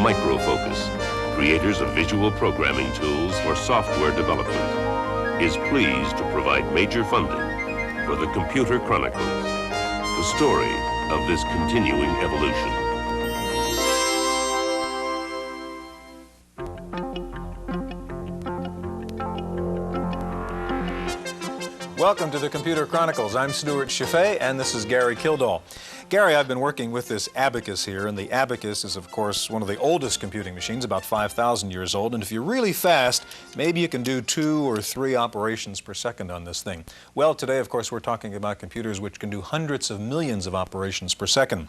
Microfocus, creators of visual programming tools for software development, is pleased to provide major funding for the Computer Chronicles, the story of this continuing evolution. Welcome to the Computer Chronicles. I'm Stewart Cheifet, and this is Gary Kildall. Gary, I've been working with this abacus here, and the abacus is, of course, one of the oldest computing machines, about 5,000 years old, and if you're really fast, maybe you can do 2 or 3 operations per second on this thing. Well, today, of course, we're talking about computers which can do hundreds of millions of operations per second.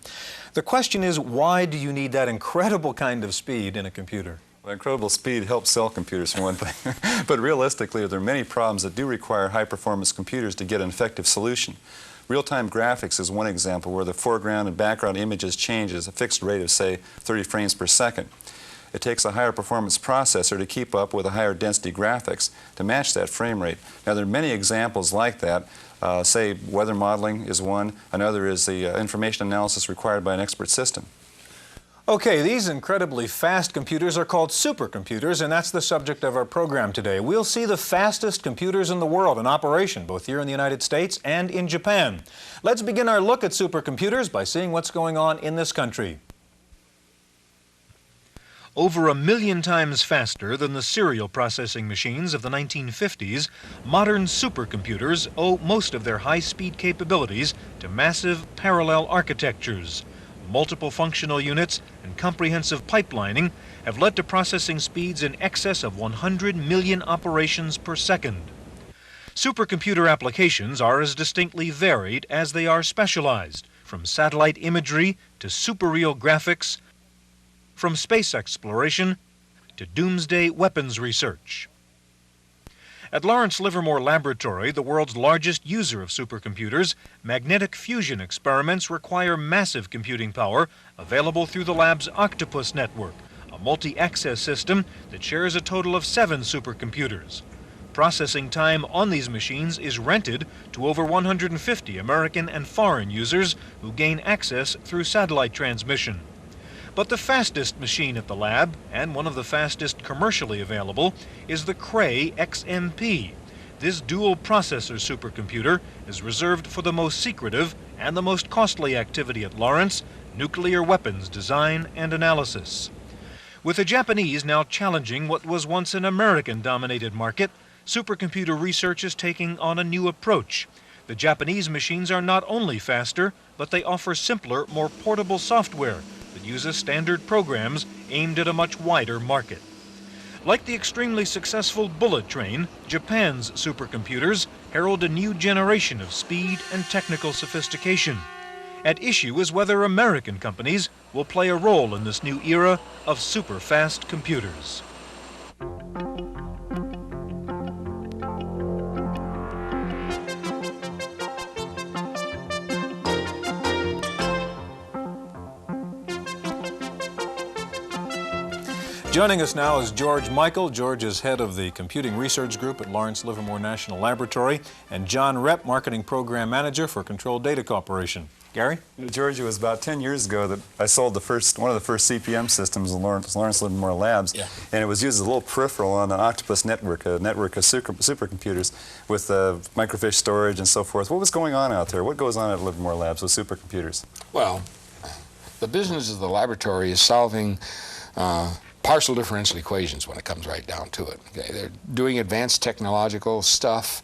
The question is, why do you need that incredible kind of speed in a computer? Well, incredible speed helps sell computers, for one thing. But realistically, there are many problems that do require high-performance computers to get an effective solution. Real-time graphics is one example where the foreground and background images change at a fixed rate of, say, 30 frames per second. It takes a higher performance processor to keep up with a higher density graphics to match that frame rate. Now, there are many examples like that. Say, weather modeling is one. Another is the information analysis required by an expert system. Okay, these incredibly fast computers are called supercomputers, and that's the subject of our program today. We'll see the fastest computers in the world in operation, both here in the United States and in Japan. Let's begin our look at supercomputers by seeing what's going on in this country. Over 1 million times faster than the serial processing machines of the 1950s, modern supercomputers owe most of their high-speed capabilities to massive parallel architectures. Multiple functional units and comprehensive pipelining have led to processing speeds in excess of 100 million operations per second. Supercomputer applications are as distinctly varied as they are specialized, from satellite imagery to superreal graphics, from space exploration to doomsday weapons research. At Lawrence Livermore Laboratory, the world's largest user of supercomputers, magnetic fusion experiments require massive computing power available through the lab's Octopus network, a multi-access system that shares a total of 7 supercomputers. Processing time on these machines is rented to over 150 American and foreign users who gain access through satellite transmission. But the fastest machine at the lab, and one of the fastest commercially available, is the Cray XMP. This dual processor supercomputer is reserved for the most secretive and the most costly activity at Lawrence, nuclear weapons design and analysis. With the Japanese now challenging what was once an American-dominated market, supercomputer research is taking on a new approach. The Japanese machines are not only faster, but they offer simpler, more portable software that uses standard programs aimed at a much wider market. Like the extremely successful bullet train, Japan's supercomputers herald a new generation of speed and technical sophistication. At issue is whether American companies will play a role in this new era of super-fast computers. Joining us now is George Michael. George is head of the Computing Research Group at Lawrence Livermore National Laboratory, and John Repp, Marketing Program Manager for Control Data Corporation. Gary? George, it was about 10 years ago that I sold one of the first CPM systems in Lawrence Livermore Labs, and it was used as a little peripheral on an Octopus network, a network of supercomputers with microfiche storage and so forth. What was going on out there? What goes on at Livermore Labs with supercomputers? Well, the business of the laboratory is solving partial differential equations when it comes right down to it. Okay? They're doing advanced technological stuff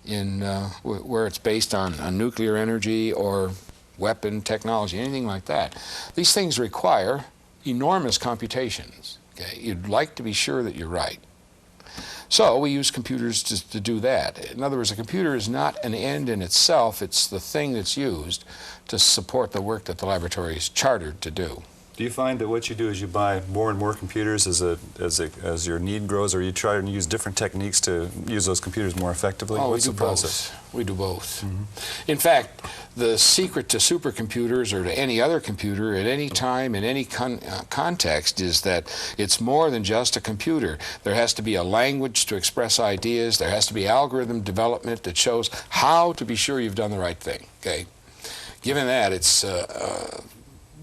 in where it's based on nuclear energy or weapon technology, anything like that. These things require enormous computations. Okay? You'd like to be sure that you're right. So we use computers to do that. In other words, a computer is not an end in itself, it's the thing that's used to support the work that the laboratory is chartered to do. Do you find that what you do is you buy more and more computers as your need grows, or you try to use different techniques to use those computers more effectively? Oh, What's the process? We do both. In fact, the secret to supercomputers or to any other computer at any time, in any context, is that it's more than just a computer. There has to be a language to express ideas. There has to be algorithm development that shows how to be sure you've done the right thing. Okay? Given that, it's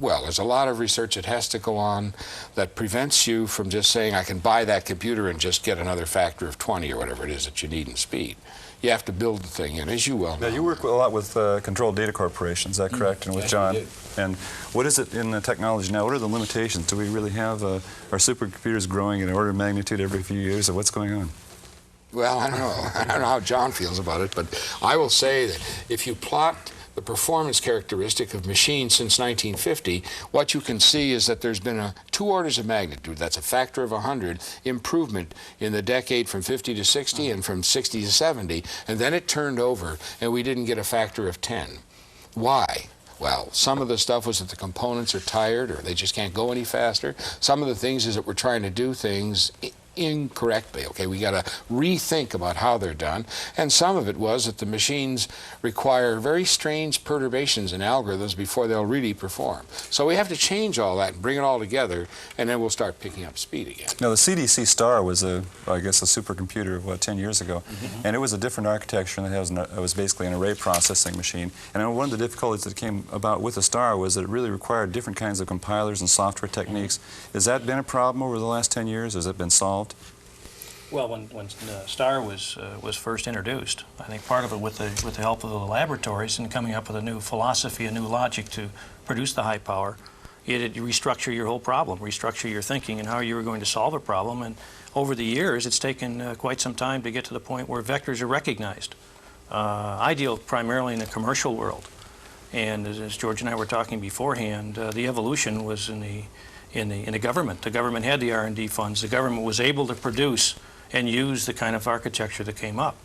well, there's a lot of research that has to go on that prevents you from just saying, I can buy that computer and just get another factor of 20 or whatever it is that you need in speed. You have to build the thing in, as you well know. Now, you work a lot with Controlled Data Corporation, is that correct? And with Yes, John. we did. And what is it in the technology now? What are the limitations? Do we really have our supercomputers growing in order of magnitude every few years, or what's going on? Well, I don't know. I don't know how John feels about it, but I will say that if you plot the performance characteristic of machines since 1950, what you can see is that there's been a 2 orders of magnitude, that's a factor of 100, improvement in the decade from 50 to 60 and from 60 to 70, and then it turned over and we didn't get a factor of 10. Why? Well, some of the stuff was that the components are tired or they just can't go any faster. Some of the things is that we're trying to do things incorrectly. Okay, we got to rethink about how they're done, and some of it was that the machines require very strange perturbations in algorithms before they'll really perform. So we have to change all that and bring it all together, and then we'll start picking up speed again. Now, the CDC Star was I guess a supercomputer, what, 10 years ago, and it was a different architecture, and it was basically an array processing machine. And one of the difficulties that came about with the Star was that it really required different kinds of compilers and software techniques. Has that been a problem over the last 10 years? Has it been solved? Well, when Star was first introduced, I think part of it with the help of the laboratories and coming up with a new philosophy, a new logic to produce the high power, it had restructure your whole problem, restructure your thinking and how you were going to solve a problem. And over the years, it's taken quite some time to get to the point where vectors are recognized. I deal primarily in the commercial world, and as George and I were talking beforehand, the evolution was in the government. The government had the R&D funds. The government was able to produce and use the kind of architecture that came up.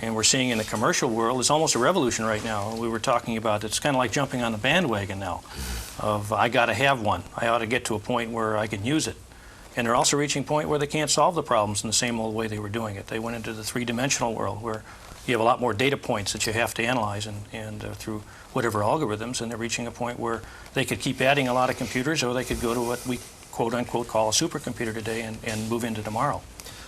And we're seeing in the commercial world, it's almost a revolution right now. We were talking about, it's kind of like jumping on the bandwagon now of, I got to have one. I ought to get to a point where I can use it. And they're also reaching a point where they can't solve the problems in the same old way they were doing it. They went into the three-dimensional world where you have a lot more data points that you have to analyze and through whatever algorithms, and they're reaching a point where they could keep adding a lot of computers, or they could go to what we quote-unquote call a supercomputer today and move into tomorrow.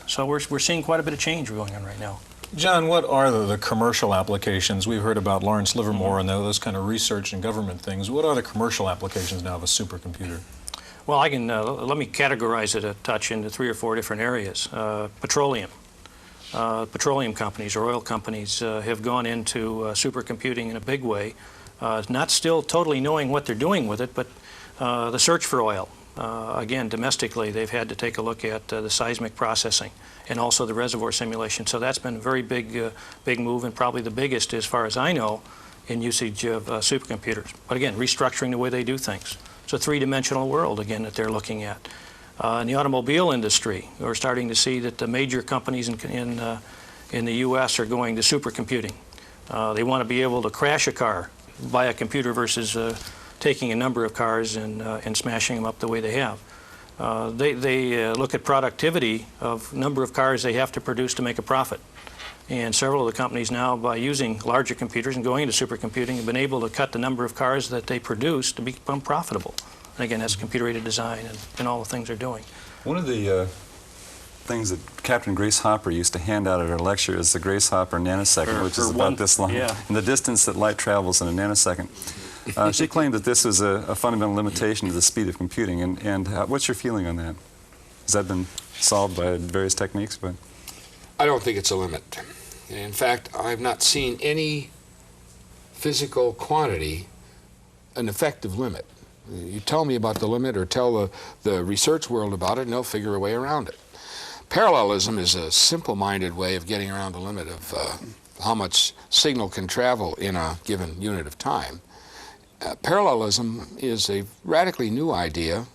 So we're seeing quite a bit of change going on right now. John, what are the commercial applications? We've heard about Lawrence Livermore and those kind of research and government things. What are the commercial applications now of a supercomputer? Well, I can let me categorize it a touch into 3 or 4 different areas. Petroleum. Petroleum companies or oil companies have gone into supercomputing in a big way, not still totally knowing what they're doing with it, but the search for oil. Again, domestically, they've had to take a look at the seismic processing and also the reservoir simulation. So that's been a very big move, and probably the biggest, as far as I know, in usage of supercomputers. But again, restructuring the way they do things. It's a three-dimensional world, again, that they're looking at. In the automobile industry, we're starting to see that the major companies in the U.S. are going to supercomputing. They want to be able to crash a car by a computer versus taking a number of cars and smashing them up the way they have. They look at productivity of number of cars they have to produce to make a profit. And several of the companies now, by using larger computers and going into supercomputing, have been able to cut the number of cars that they produce to become profitable. And again, that's computer-aided design and all the things they're doing. One of the things that Captain Grace Hopper used to hand out at her lecture is the Grace Hopper nanosecond, which is about this long, and the distance that light travels in a nanosecond. She claimed that this is a fundamental limitation to the speed of computing, and what's your feeling on that? Has that been solved by various techniques? But I don't think it's a limit. In fact, I've not seen any physical quantity an effective limit. You tell me about the limit or tell the research world about it, and they'll figure a way around it. Parallelism is a simple-minded way of getting around the limit of how much signal can travel in a given unit of time. Parallelism is a radically new idea,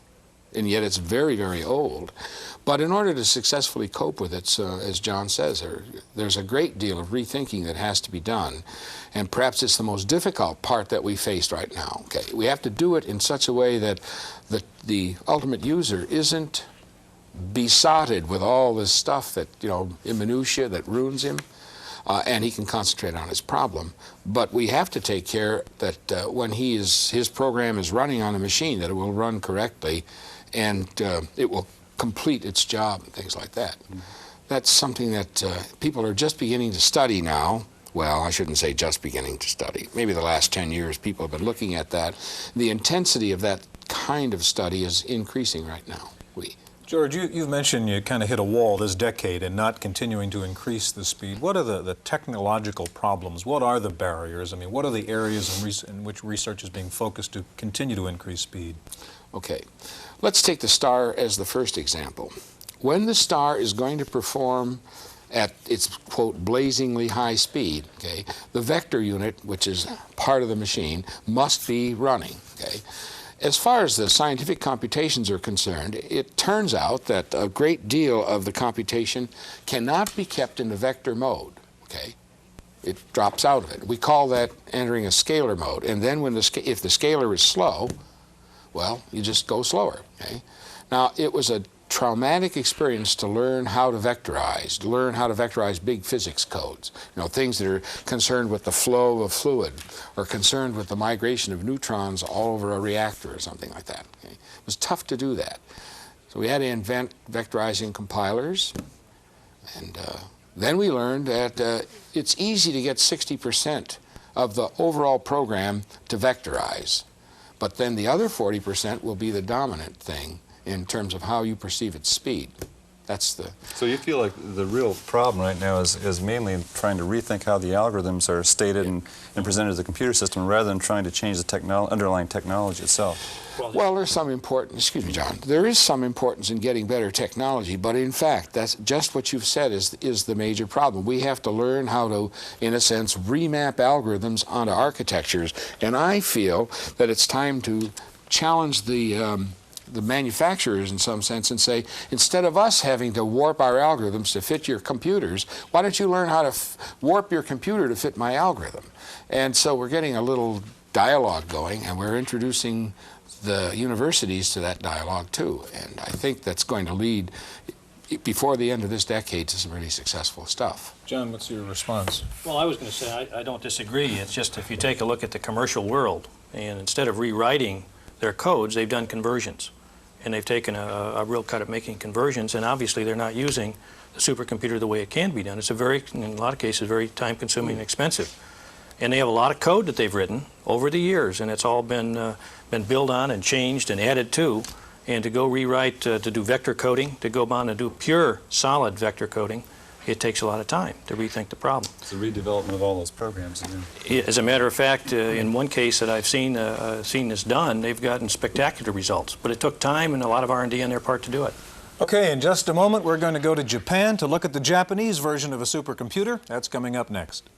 and yet it's very, very old. But in order to successfully cope with it, as John says, there's a great deal of rethinking that has to be done. And perhaps it's the most difficult part that we face right now. Okay, we have to do it in such a way that the ultimate user isn't besotted with all this stuff that, in minutia that ruins him. And he can concentrate on his problem. But we have to take care that when his program is running on a machine, that it will run correctly and it will complete its job and things like that. That's something that people are just beginning to study now. well, I shouldn't say just beginning to study. Maybe the last 10 years people have been looking at that. The intensity of that kind of study is increasing right now. George, you've mentioned you kind of hit a wall this decade and not continuing to increase the speed. What are the technological problems? What are the barriers? I mean, what are the areas in which research is being focused to continue to increase speed? Okay, let's take the star as the first example. When the star is going to perform at its, quote, blazingly high speed, okay, the vector unit, which is part of the machine, must be running, okay? As far as the scientific computations are concerned, it turns out that a great deal of the computation cannot be kept in the vector mode, okay? It drops out of it. We call that entering a scalar mode. And then when if the scalar is slow, well, you just go slower, okay? Now, it was a traumatic experience to learn how to vectorize big physics codes, you know, things that are concerned with the flow of fluid or concerned with the migration of neutrons all over a reactor or something like that. Okay? It was tough to do that. So we had to invent vectorizing compilers, and then we learned that it's easy to get 60% of the overall program to vectorize, but then the other 40% will be the dominant thing in terms of how you perceive its speed. That's the... So you feel like the real problem right now is mainly trying to rethink how the algorithms are stated and presented to the computer system rather than trying to change the underlying technology itself. Well, there's some importance, excuse me, John, there is some importance in getting better technology, but in fact, that's just what you've said is the major problem. We have to learn how to, in a sense, remap algorithms onto architectures, and I feel that it's time to challenge the manufacturers in some sense and say, instead of us having to warp our algorithms to fit your computers, why don't you learn how to warp your computer to fit my algorithm? And so we're getting a little dialogue going, and we're introducing the universities to that dialogue too. And I think that's going to lead, before the end of this decade, to some really successful stuff. John, what's your response? Well, I was going to say I don't disagree. It's just if you take a look at the commercial world, and instead of rewriting their codes, they've done conversions. And they've taken a real cut at making conversions, and obviously they're not using the supercomputer the way it can be done. It's in a lot of cases, very time-consuming and expensive. And they have a lot of code that they've written over the years, and it's all been built on and changed and added to. And to go rewrite, to do vector coding, to go on and do pure, solid vector coding, it takes a lot of time to rethink the problem. It's the redevelopment of all those programs again. As a matter of fact, in one case that I've seen this done, they've gotten spectacular results. But it took time and a lot of R&D on their part to do it. Okay, in just a moment, we're going to go to Japan to look at the Japanese version of a supercomputer. That's coming up next.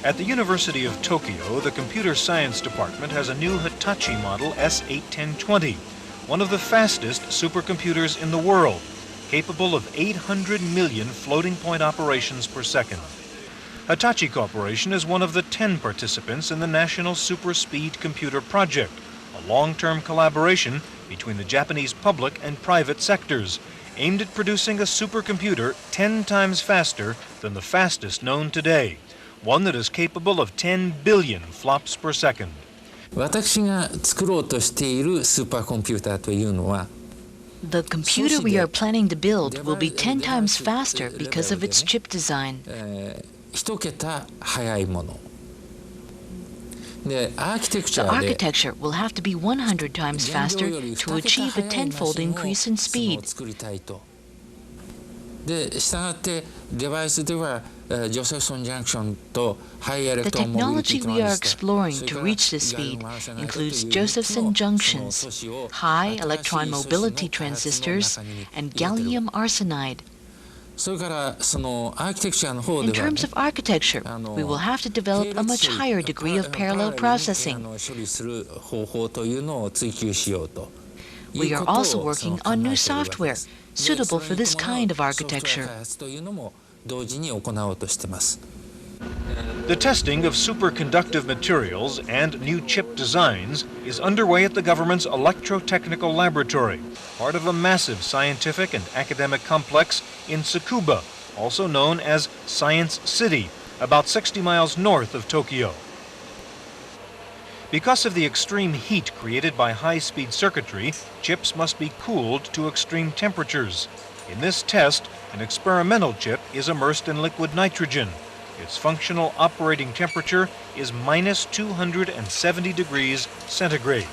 At the University of Tokyo, the Computer Science Department has a new Hitachi model S81020, one of the fastest supercomputers in the world, capable of 800 million floating point operations per second. Hitachi Corporation is one of the 10 participants in the National Super Speed Computer Project, a long-term collaboration between the Japanese public and private sectors, aimed at producing a supercomputer 10 times faster than the fastest known today, one that is capable of 10 billion flops per second. 私が作ろうとしているスーパーコンピューターというのは The computer we are planning to build will be 10 times faster because of its chip design. 一桁速いもの。で、アーキテクチ The ャで architecture will have to be 100 times faster to achieve a tenfold increase in を speed. 作りたいと。で、したがってデバイスではジョセフソンジャンクションとハイエレク The トロンモビリテ technology ィトラ we ン are ジスタ exploring それ to から reach this ガリ speed マーセンが includes 入る Josephson と junctions, その素子を high 新しい electron 素子 mobility の開発の transistors, 中に入れてる and gallium arsenide. それからそのアーキテクチャの方 In では、ね terms of architecture, we will have to develop a much higher degree of parallel processing. 処理する方法というのを追求しようと。 We are also working on new software suitable for this kind of architecture. 開発というのも同時に行おうとしています。 The testing of superconductive materials and new chip designs is underway at the government's electrotechnical laboratory, part of a massive scientific and academic complex in Tsukuba, also known as Science City, about 60 miles north of Tokyo. Because of the extreme heat created by high-speed circuitry, chips must be cooled to extreme temperatures. In this test, an experimental chip is immersed in liquid nitrogen. Its functional operating temperature is minus 270 degrees centigrade.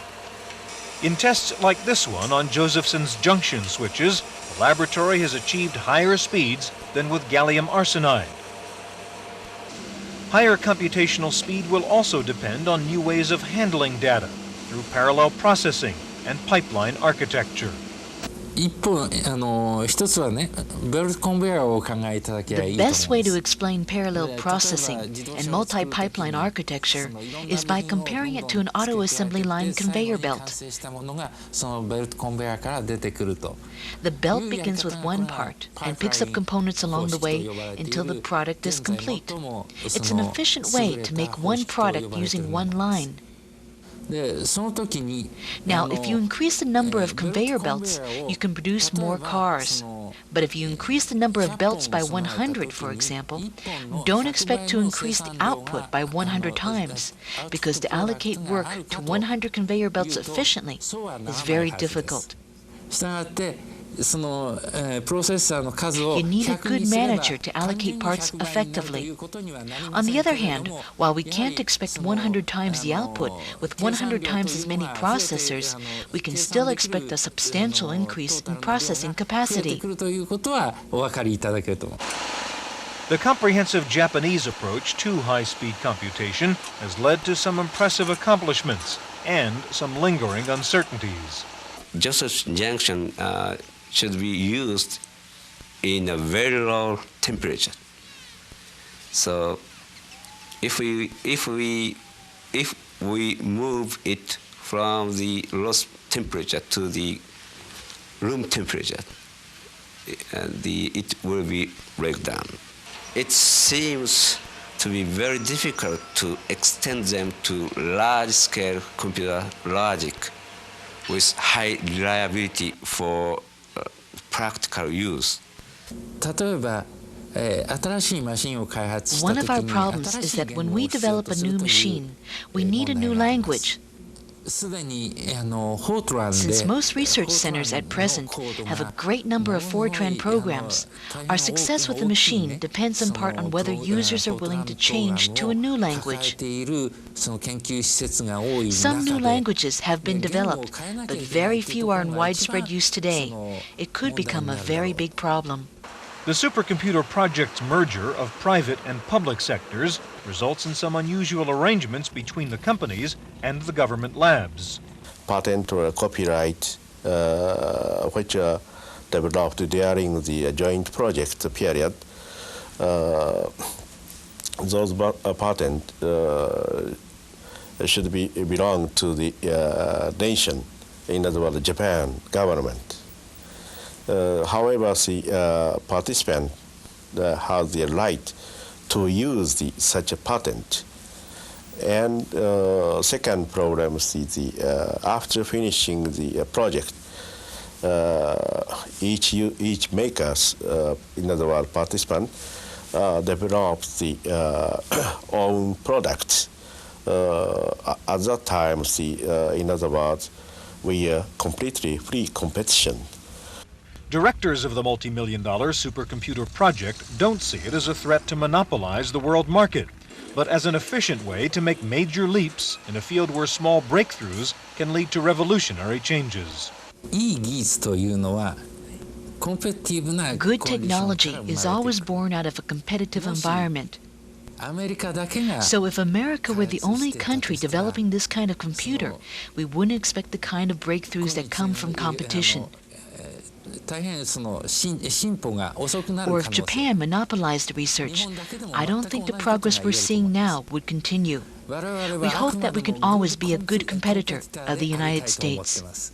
In tests like this one on Josephson's junction switches, the laboratory has achieved higher speeds than with gallium arsenide. Higher computational speed will also depend on new ways of handling data through parallel processing and pipeline architecture. 一方、一つはね、ベルトコンベヤーをお考えいただければいいと思います。 The best way to explain parallel processing and multi-pipeline architecture is by comparing it to an auto assembly line conveyor belt. The belt begins with one part and picks up components along the way until the product is complete. It's an efficient way to make one product using one line. Now, if you increase the number of conveyor belts, you can produce more cars. But if you increase the number of belts by 100, for example, don't expect to increase the output by 100 times, because to allocate work to 100 conveyor belts efficiently is very difficult. You need a good manager to allocate parts effectively. On the other hand, while we can't expect 100 times the output with 100 times as many processors, we can still expect a substantial increase in processing capacity. The comprehensive Japanese approach to high-speed computation has led to some impressive accomplishments and some lingering uncertainties. Joseph's junction should be used in a very low temperature. So if we move it from the low temperature to the room temperature, it will be break down. It seems to be very difficult to extend them to large-scale computer logic with high reliability for practical use. One of our problems is that when we develop a new machine, we need a new language. Since most research centers at present have a great number of Fortran programs, our success with the machine depends in part on whether users are willing to change to a new language. Some new languages have been developed, but very few are in widespread use today. It could become a very big problem. The supercomputer project's merger of private and public sectors results in some unusual arrangements between the companies and the government labs. Patent or copyright which are developed during the joint project period, those patents should belong to the nation, in other words, Japan government. However, the participant has the right to use such a patent. And second problem is after finishing the project, each makers, in other words, participant, develops the own products. At that time, in other words, we are completely free competition. Directors of the multi-million-dollar supercomputer project don't see it as a threat to monopolize the world market, but as an efficient way to make major leaps in a field where small breakthroughs can lead to revolutionary changes. Good technology is always born out of a competitive environment. So if America were the only country developing this kind of computer, we wouldn't expect the kind of breakthroughs that come from competition. Or if Japan monopolized the research, I don't think the progress we're seeing now would continue. We hope that we can always be a good competitor of the United States.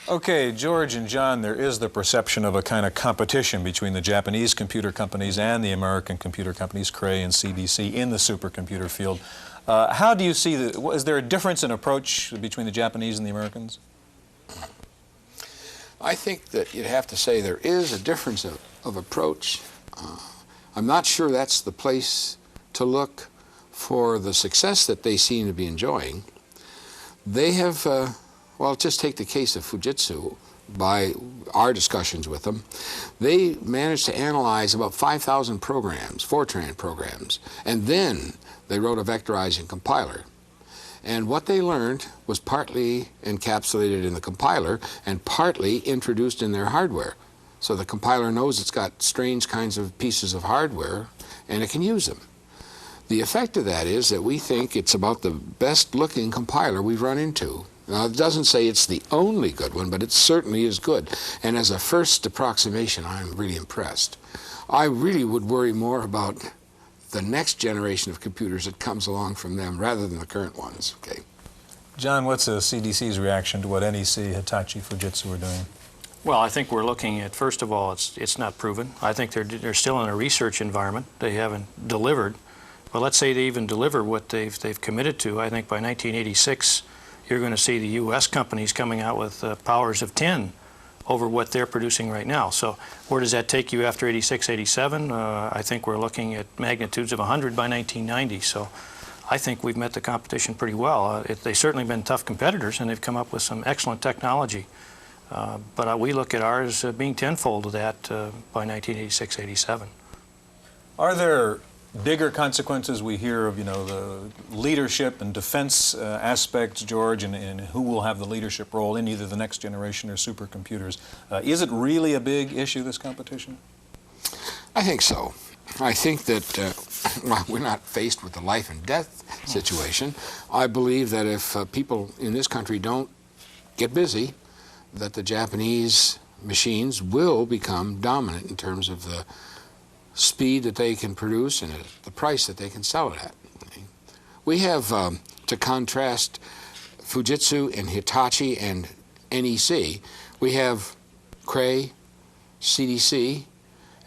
Okay, George and John, there is the perception of a kind of competition between the Japanese computer companies and the American computer companies, Cray and CBC, in the supercomputer field. How do you see is there a difference in approach between the Japanese and the Americans? I think that you'd have to say there is a difference of approach. I'm not sure that's the place to look for the success that they seem to be enjoying, they have, well, just take the case of Fujitsu. By our discussions with them, they managed to analyze about 5,000 programs, Fortran programs, and then they wrote a vectorizing compiler. And what they learned was partly encapsulated in the compiler and partly introduced in their hardware. So the compiler knows it's got strange kinds of pieces of hardware and it can use them. The effect of that is that we think it's about the best looking compiler we've run into. Now, it doesn't say it's the only good one, but it certainly is good. And as a first approximation, I'm really impressed. I really would worry more about the next generation of computers that comes along from them rather than the current ones. Okay. John, what's CDC's reaction to what NEC, Hitachi, Fujitsu are doing? Well, I think we're looking at, first of all, it's not proven. I think they're still in a research environment. They haven't delivered. But let's say they even deliver what they've committed to. I think by 1986, you're going to see the U.S. companies coming out with powers of 10 over what they're producing right now. So where does that take you after 86, 87? I think we're looking at magnitudes of 100 by 1990. So I think we've met the competition pretty well. They've certainly been tough competitors, and they've come up with some excellent technology. But we look at ours being tenfold of that by 1986, 87. Are there bigger consequences? We hear of, the leadership and defense aspects, George, and who will have the leadership role in either the next generation or supercomputers. Is it really a big issue, this competition? I think so. I think that well, we're not faced with a life and death situation. I believe that if people in this country don't get busy, that the Japanese machines will become dominant in terms of the speed that they can produce and the price that they can sell it at. We have, to contrast Fujitsu and Hitachi and NEC, we have Cray, CDC,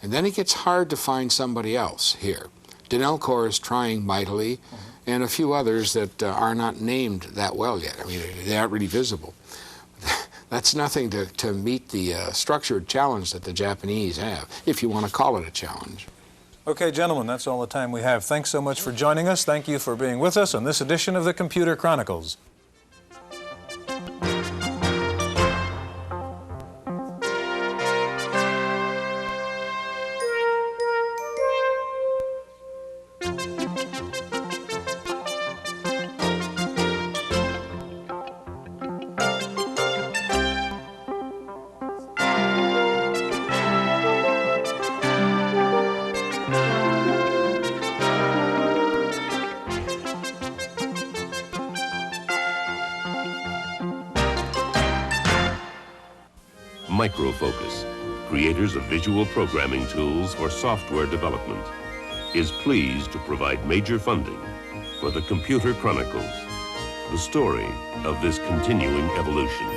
and then it gets hard to find somebody else here. Denelcor is trying mightily, and a few others that are not named that well yet. I mean, they aren't really visible. That's nothing to meet the structured challenge that the Japanese have, if you want to call it a challenge. Okay, gentlemen, that's all the time we have. Thanks so much for joining us. Thank you for being with us on this edition of the Computer Chronicles. Microfocus, creators of visual programming tools for software development, is pleased to provide major funding for the Computer Chronicles, the story of this continuing evolution.